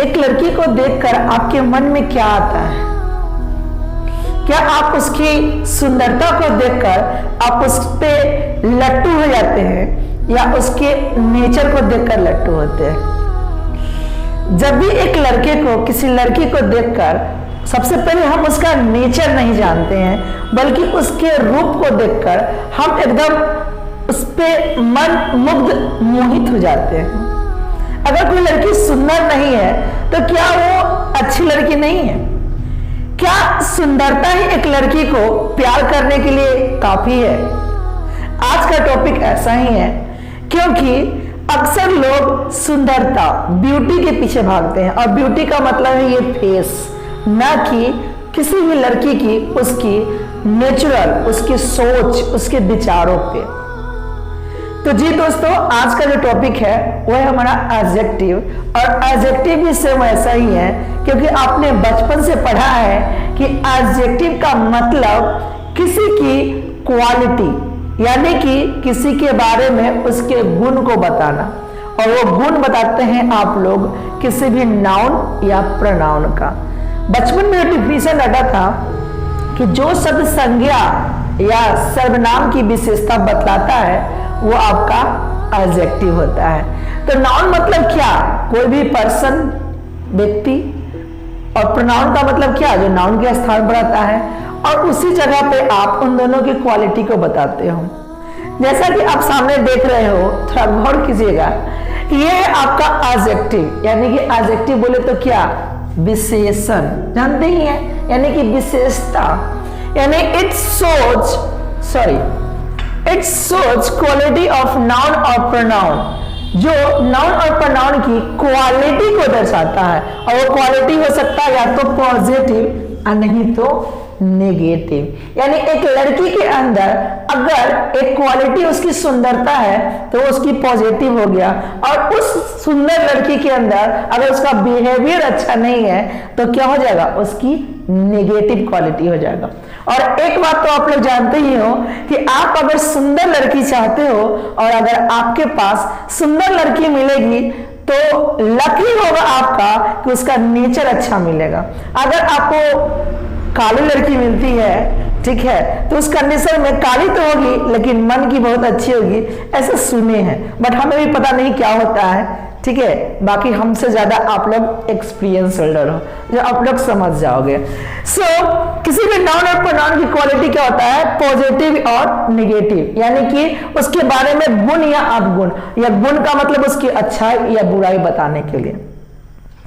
एक लड़की को देखकर आपके मन में क्या आता है? क्या आप उसकी सुंदरता को देखकर आप उस पे लट्टू हो जाते हैं या उसके नेचर को देखकर लट्टू होते हैं? जब भी एक लड़के को किसी लड़की को देखकर सबसे पहले हम उसका नेचर नहीं जानते हैं, बल्कि उसके रूप को देखकर हम एकदम उस पे मन मुग्ध मोहित हो जाते हैं। अगर कोई लड़की सुंदर नहीं है तो क्या वो अच्छी लड़की नहीं है? क्या सुंदरता ही एक लड़की को प्यार करने के लिए काफी है? आज का टॉपिक ऐसा ही है, क्योंकि अक्सर लोग सुंदरता, ब्यूटी के पीछे भागते हैं, और ब्यूटी का मतलब है ये फेस, ना कि किसी भी लड़की की उसकी नेचुरल, उसकी सोच, उसके विचारों पे। तो जी दोस्तों, आज का जो टॉपिक है वो है हमारा एडजेक्टिव, और एडजेक्टिव भी सेम ऐसा ही है, क्योंकि आपने बचपन से पढ़ा है कि एडजेक्टिव का मतलब किसी की क्वालिटी, यानी कि किसी के बारे में उसके गुण को बताना, और वो गुण बताते हैं आप लोग किसी भी नाउन या प्रोनाउन का। बचपन में डिफिनेशन रटा था कि जो शब्द संज्ञा या सर्वनाम की विशेषता बतलाता है वो आपका एडजेक्टिव होता है। तो नाउन मतलब क्या? कोई भी पर्सन, व्यक्ति, और प्रोनाउन का मतलब क्या? जो नाउन के स्थान पर आता है, और उसी जगह पे आप उन दोनों की क्वालिटी को बताते हो। जैसा कि आप सामने देख रहे हो, थोड़ा गौर कीजिएगा, ये है आपका एडजेक्टिव, यानी कि एडजेक्टिव बोले तो क्या? विशेषण, जानते ही हैं, यानी कि विशेषता, यानी it shows quality of noun और प्रोनाउन, जो नाउन और प्रोनाउन की क्वालिटी को दर्शाता है, और वो क्वालिटी हो सकता है या तो पॉजिटिव और नहीं तो नेगेटिव। यानी एक लड़की के अंदर अगर एक क्वालिटी उसकी सुंदरता है तो उसकी पॉजिटिव हो गया, और उस सुंदर लड़की के अंदर अगर उसका बिहेवियर अच्छा नहीं है तो क्या हो जाएगा? उसकी नेगेटिव क्वालिटी हो जाएगा। और एक बात तो आप लोग जानते ही हो कि आप अगर सुंदर लड़की चाहते हो, और अगर आपके पास सुंदर लड़की मिलेगी तो लकी होगा आपका कि उसका नेचर अच्छा मिलेगा। अगर आपको काली लड़की मिलती है, ठीक है, तो उस कंडीशन में काली तो होगी लेकिन मन की बहुत अच्छी होगी, ऐसा सुने हैं, बट हमें भी पता नहीं क्या होता है, ठीक है। बाकी हमसे ज्यादा आप लोग एक्सपीरियंस होल्डर हो, जो आप लोग समझ जाओगे। किसी भी नाउन और प्रोनाउन की क्वालिटी क्या होता है? पॉजिटिव और नेगेटिव, यानी कि उसके बारे में गुण या अवगुण, या गुण का मतलब उसकी अच्छाई या बुराई बताने के लिए,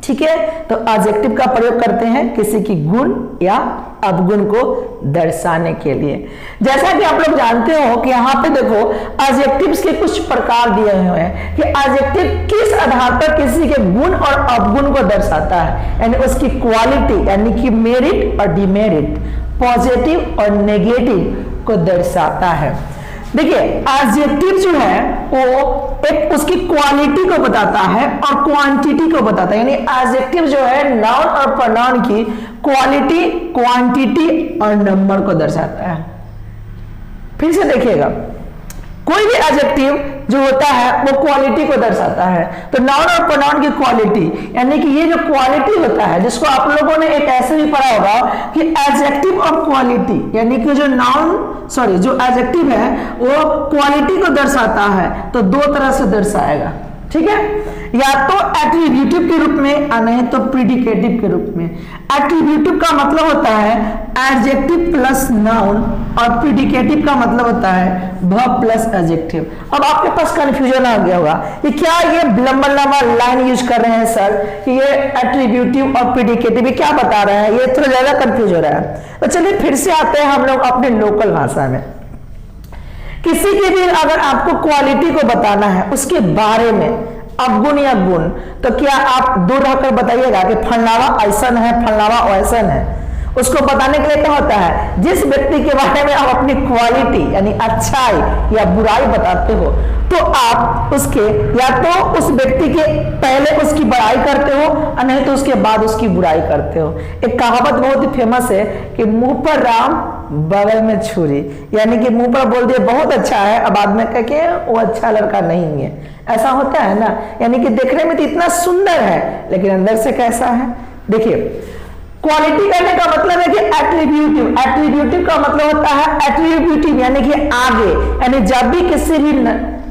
ठीक है। तो एडजेक्टिव का प्रयोग करते हैं किसी की गुण या अवगुण को दर्शाने के लिए। जैसा कि आप लोग जानते हो कि यहाँ पे देखो एडजेक्टिव्स के कुछ प्रकार दिए हुए हैं कि एडजेक्टिव किस आधार पर किसी के गुण और अवगुण को दर्शाता है, यानी उसकी क्वालिटी, यानी कि मेरिट और डिमेरिट, पॉजिटिव और नेगेटिव को दर्शाता है। देखिए, एडजेक्टिव जो है वो एक उसकी क्वालिटी को बताता है और क्वांटिटी को बताता है, यानी एडजेक्टिव जो है नाउन और प्रोनाउन की क्वालिटी, क्वांटिटी और नंबर को दर्शाता है। फिर से देखिएगा, कोई भी एडजेक्टिव जो होता है वो क्वालिटी को दर्शाता है। तो नाउन और प्रोनाउन की क्वालिटी, यानी कि ये जो क्वालिटी होता है, जिसको आप लोगों ने एक ऐसे भी पढ़ा होगा कि एडजेक्टिव और क्वालिटी, यानी कि जो एडजेक्टिव है वो क्वालिटी को दर्शाता है, तो दो तरह से दर्शाएगा, ठीक है, या तो एट्रीब्यूटिव के रूप में और नहीं तो प्रीडिकेटिव के रूप में। एट्रीब्यूटिव का मतलब होता है एडजेक्टिव प्लस नाउन, और प्रीडिकेटिव का मतलब होता है वर्ब प्लस एडजेक्टिव। अब आपके पास कंफ्यूजन आ गया होगा कि क्या ये लंबा लंबा लाइन यूज कर रहे हैं सर, कि ये एट्रीब्यूटिव और प्रीडिकेटिव ये क्या बता रहे हैं, ये थोड़ा ज्यादा कंफ्यूज हो रहा है। तो चलिए फिर से आते हैं हम लोग अपने लोकल भाषा में। किसी की भी अगर आपको क्वालिटी को बताना है, उसके बारे में अवगुण या गुण, तो क्या आप दूर रहकर बताइएगा कि फलनावा ऐसा है, फलनावा वैसा है। उसको बताने के लिए क्या होता है? जिस व्यक्ति के बारे में आप अपनी क्वालिटी यानी अच्छाई या बुराई बताते हो, तो आप उसके या तो उस व्यक्ति के पहले उसकी बड़ाई करते हो और नहीं तो उसके बाद उसकी बुराई करते हो। एक कहावत बहुत ही फेमस है कि मुंह पर राम बगल में छुरी, यानी कि मुंह पर बोल दिए बहुत अच्छा है, अब बाद में कह के वो अच्छा लड़का नहीं है, ऐसा होता है ना, यानी कि देखने में तो इतना सुंदर है लेकिन अंदर से कैसा है। देखिए, क्वालिटी कहने का मतलब है कि एट्रीब्यूटिव, एट्रीब्यूटिव का मतलब होता है एट्रीब्यूटिव यानी कि आगे, यानी जब भी किसी भी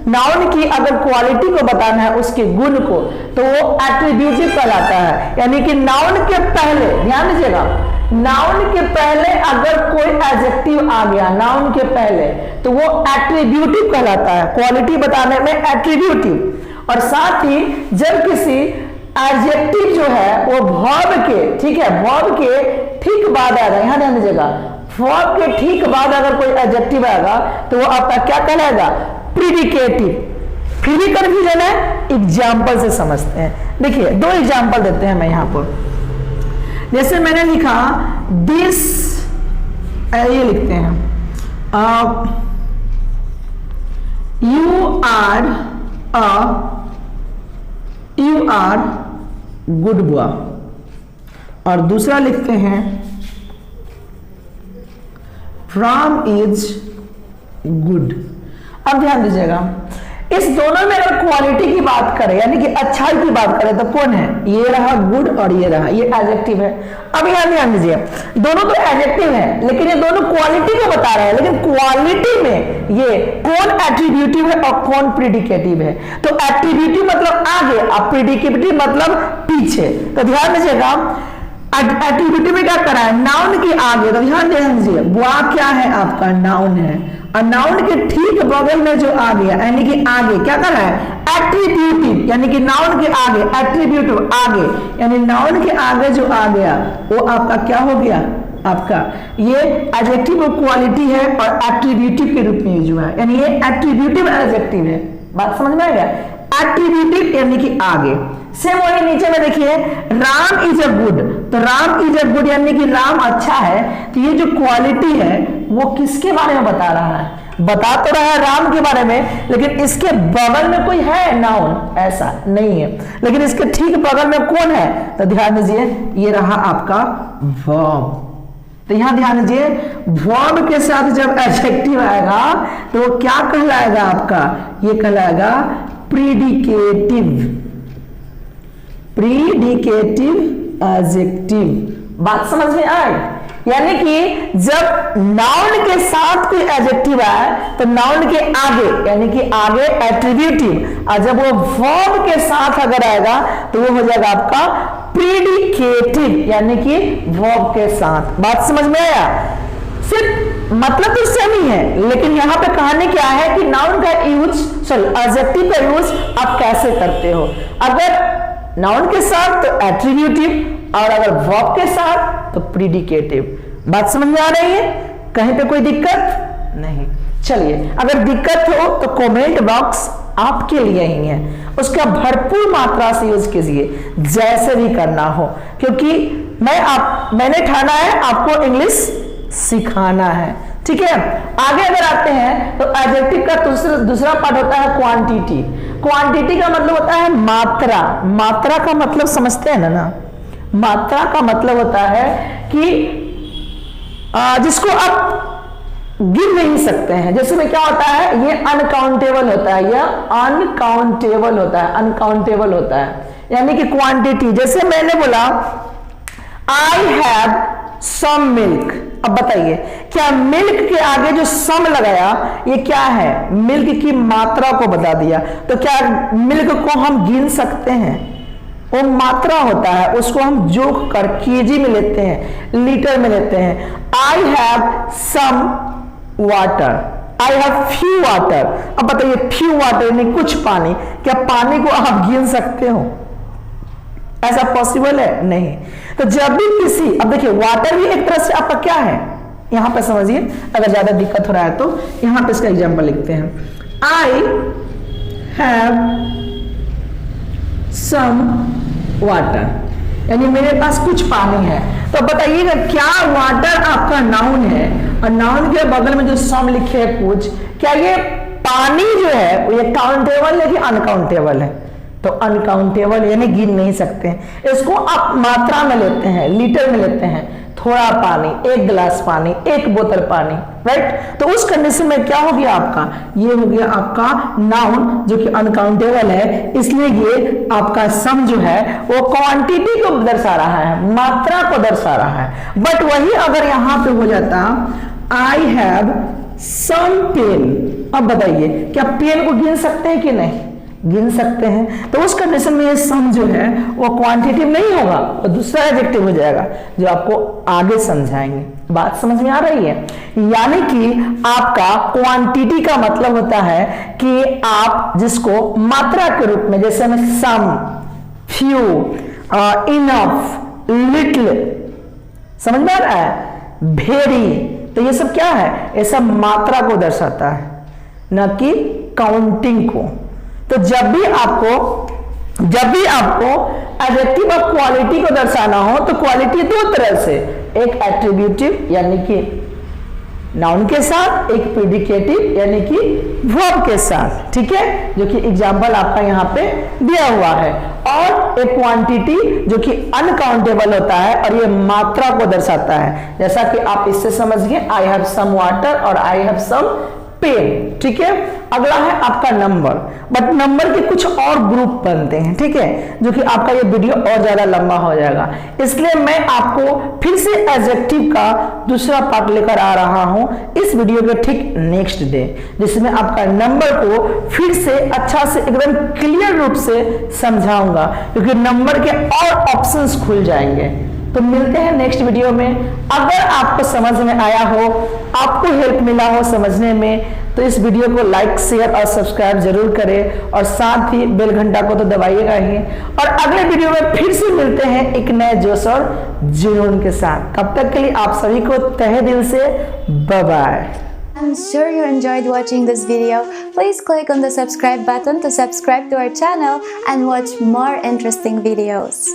नाउन की अगर क्वालिटी को बताना है, उसके गुण को, तो वो एट्रीब्यूटिव कहलाता है। यानी कि नाउन के पहले, ध्यान दीजिएगा, नाउन के पहले अगर कोई एडजेक्टिव आ गया नाउन के पहले तो वो एट्रीब्यूटिव कहलाता है, क्वालिटी बताने में एट्रीब्यूटिव। और साथ ही जब किसी एडजेक्टिव जो है वो वर्ब के, ठीक है, वर्ब के ठीक बाद आएगा, यहां ध्यान दीजिएगा, वर्ब के ठीक बाद अगर कोई एडजेक्टिव आएगा तो वो आपका क्या कहलाएगा, प्रीडिकेटिव। फिर भी कंफ्यूजन है, एग्जाम्पल से समझते हैं। देखिए, दो एग्जाम्पल देते हैं मैं यहां पर। जैसे मैंने लिखा दिस, ये लिखते हैं यू आर गुड बॉय, और दूसरा लिखते हैं राम इज गुड। अब ध्यान दीजिएगा, इस दोनों में अगर क्वालिटी की बात करें यानी कि अच्छाई की बात करें तो कौन है, ये रहा गुड और ये रहा, ये एडजेक्टिव है। अब यहां ध्यान दीजिए, दोनों तो एडजेक्टिव है लेकिन ये दोनों क्वालिटी को बता रहे हैं, लेकिन क्वालिटी में ये कौन एट्रीब्यूटिव है और कौन प्रीडिकेटिव है। तो एट्रीब्यूटिव मतलब आगे और प्रीडिकेटिव मतलब पीछे। तो ध्यान दीजिएगा, एट्रीब्यूटिव में क्या करा है, नाउन के आगे, तो ध्यान दीजिए, बुआ क्या है आपका, नाउन है, और नाउन के ठीक बगल में जो आ गया यानी कि आगे क्या कर रहा है, एट्रीब्यूटिव, यानी कि नाउन के आगे एट्रीब्यूटिव आगे, यानी नाउन के आगे जो आ गया वो आपका क्या हो गया, आपका ये एडजेक्टिव क्वालिटी है और एट्रीब्यूटिव के रूप में यूज हुआ है, यानी ये एट्रीब्यूटिव एडजेक्टिव है। बात समझ में आ गया, एट्रीब्यूटिव यानी कि आगे। सेम वही नीचे में देखिए, राम इज अ गुड, तो राम इज अ गुड यानी कि राम अच्छा है, तो ये जो क्वालिटी है वो किसके बारे में बता रहा है, बता तो रहा है राम के बारे में, लेकिन इसके बगल में कोई है नाउन, ऐसा नहीं है, लेकिन इसके ठीक बगल में कौन है, तो ध्यान दीजिए, ये रहा आपका वर्ब। तो यहां ध्यान दीजिए, वर्ब के साथ जब एडजेक्टिव आएगा तो वो क्या कहलाएगा आपका, ये कहलाएगा प्रीडिकेटिव, प्रीडिकेटिव एडजेक्टिव। बात समझ में आई, यानी कि जब नाउन के साथ कोई एडजेक्टिव आए तो नाउन के आगे यानी कि आगे एट्रीब्यूटिव, और जब वो वर्ब के साथ अगर आएगा तो वो हो जाएगा आपका प्रीडिकेटिव यानी कि वर्ब के साथ। बात समझ में आया, सिर्फ मतलब तो सेम ही है, लेकिन यहां पे कहानी क्या है कि नाउन का यूज, सॉरी एडजेक्टिव का यूज आप कैसे करते हो। अगर नाउन के साथ तो एट्रीब्यूटिव और अगर वर्ब के साथ तो प्रीडिकेटिव। बात समझ में आ रही है, कहीं पे कोई दिक्कत नहीं। चलिए, अगर दिक्कत हो तो कमेंट बॉक्स आपके लिए ही है, उसका भरपूर मात्रा से यूज कीजिए, जैसे भी करना हो, क्योंकि मैंने ठाना है आपको इंग्लिश सिखाना है, ठीक है। आगे अगर आते हैं तो एडजेक्टिव का दूसरा पार्ट होता है क्वांटिटी। क्वांटिटी का मतलब होता है मात्रा। मात्रा का मतलब समझते हैं ना, मात्रा का मतलब होता है कि जिसको आप गिन नहीं सकते हैं। जैसे में क्या होता है, ये अनकाउंटेबल होता है, यह अनकाउंटेबल होता है, अनकाउंटेबल होता है, यानी कि क्वांटिटी। जैसे मैंने बोला आई हैव सम मिल्क, अब बताइए क्या मिल्क के आगे जो सम लगाया ये क्या है, मिल्क की मात्रा को बता दिया। तो क्या मिल्क को हम गिन सकते हैं, वो मात्रा होता है, उसको हम जोक कर केजी में लेते हैं, लीटर में लेते हैं। I have some water, I have few water. अब बताइए फ्यू वाटर यानी कुछ पानी, क्या पानी को आप गिन सकते हो, ऐसा पॉसिबल है नहीं। तो जब भी किसी, अब देखिए वाटर भी एक तरह से आपका क्या है, यहां पे समझिए, अगर ज्यादा दिक्कत हो रहा है तो यहां पे इसका एग्जांपल लिखते हैं, आई हैव सम वाटर, यानी मेरे पास कुछ पानी है। तो बताइएगा क्या वाटर आपका नाउन है और नाउन के बगल में जो सम लिखे है कुछ, क्या ये पानी जो है वो ये काउंटेबल है कि अनकाउंटेबल है, तो अनकाउंटेबल यानी गिन नहीं सकते हैं। इसको आप मात्रा में लेते हैं, लीटर में लेते हैं, थोड़ा पानी, एक गिलास पानी, एक बोतल पानी, राइट। तो उस कंडीशन में क्या हो गया आपका, ये हो गया आपका नाउन जो कि अनकाउंटेबल है, इसलिए ये आपका सम जो है वो क्वांटिटी को दर्शा रहा है, मात्रा को दर्शा रहा है। बट वही अगर यहां पे हो जाता आई हैव सम पेन, अब बताइए क्या पेन को गिन सकते हैं कि नहीं, गिन सकते हैं। तो उस कंडीशन में ये सम जो है वो क्वांटिटिव नहीं होगा, वो दूसरा एडजेक्टिव हो जाएगा जो आपको आगे समझाएंगे। बात समझ में आ रही है? यानी कि आपका क्वांटिटी का मतलब होता है कि आप जिसको मात्रा के रूप में, जैसे में सम, फ्यू, इनफ, लिटिल, समझ में आ रहा है, वेरी, तो ये सब क्या है, ये सब मात्रा को दर्शाता है, न कि काउंटिंग को। तो जब भी आपको एडजेक्टिव ऑफ क्वालिटी को दर्शाना हो तो क्वालिटी दो तरह से, एक एट्रीब्यूटिव यानी कि नाउन के साथ, एक प्रेडिकेटिव यानी कि वर्ब के साथ, ठीक है, जो कि एग्जाम्पल आपका यहाँ पे दिया हुआ है, और एक क्वांटिटी जो कि अनकाउंटेबल होता है और ये मात्रा को दर्शाता है, जैसा कि आप इससे समझ गए, आई हैव सम वाटर और आई हैव सम पेन, ठीक है। अगला है आपका नंबर, बट नंबर के कुछ और ग्रुप बनते हैं, ठीक है, जो कि आपका ये वीडियो और ज्यादा लंबा हो जाएगा, इसलिए मैं आपको फिर से एडजेक्टिव का दूसरा पार्ट लेकर आ रहा हूं इस वीडियो के ठीक नेक्स्ट डे, जिसमें आपका नंबर को फिर से अच्छा से एकदम क्लियर रूप से समझाऊंगा, क्योंकि नंबर के और ऑप्शंस खुल जाएंगे। तो मिलते हैं नेक्स्ट वीडियो में। अगर आपको समझ में आया हो, आपको हेल्प मिला हो समझने में, तो इस वीडियो को लाइक, शेयर और सब्सक्राइब जरूर करें, और साथ ही बेल घंटा को तो दबाइएगा ही। और अगले वीडियो में फिर से मिलते हैं एक नए जोश और जुनून के साथ। तब तक के लिए आप सभी को तहे दिल से bye bye. I'm sure you enjoyed watching this video. Please click on the subscribe button to subscribe to our channel and watch more interesting videos.